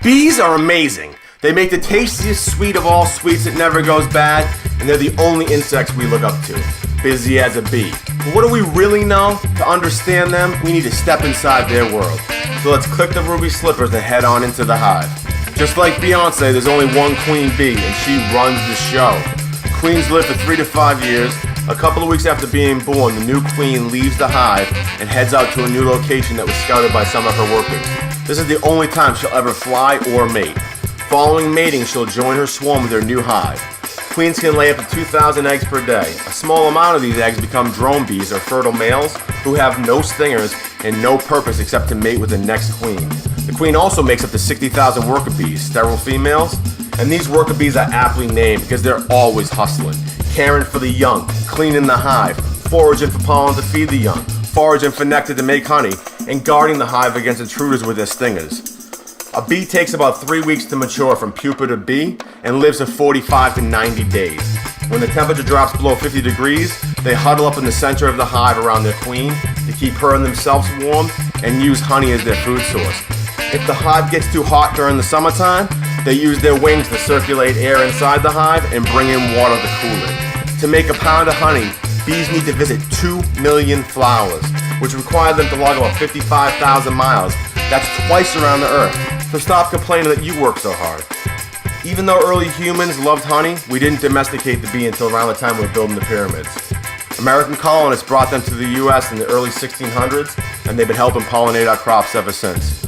Bees are amazing. They make the tastiest sweet of all sweets that never goes bad, and they're the only insects we look up to. Busy as a bee. But what do we really know? To understand them, we need to step inside their world. So let's click the ruby slippers and head on into the hive. Just like Beyonce, there's only one queen bee, and she runs the show. Queens live for 3 to 5 years. A couple of weeks after being born, the new queen leaves the hive and heads out to a new location that was scouted by some of her workers. This is the only time she'll ever fly or mate. Following mating, she'll join her swarm with her new hive. Queens can lay up to 2,000 eggs per day. A small amount of these eggs become drone bees, or fertile males, who have no stingers and no purpose except to mate with the next queen. The queen also makes up to 60,000 worker bees, sterile females, and these worker bees are aptly named because they're always hustling, caring for the young, cleaning the hive, foraging for pollen to feed the young, foraging for nectar to make honey, and guarding the hive against intruders with their stingers. A bee takes about 3 weeks to mature from pupa to bee and lives for 45 to 90 days. When the temperature drops below 50 degrees, they huddle up in the center of the hive around their queen to keep her and themselves warm and use honey as their food source. If the hive gets too hot during the summertime, they use their wings to circulate air inside the hive and bring in water to cool it. To make a pound of honey, bees need to visit 2 million flowers, which require them to log about 55,000 miles. That's twice around the earth. So stop complaining that you work so hard. Even though early humans loved honey, we didn't domesticate the bee until around the time we were building the pyramids. American colonists brought them to the U.S. in the early 1600s, and they've been helping pollinate our crops ever since.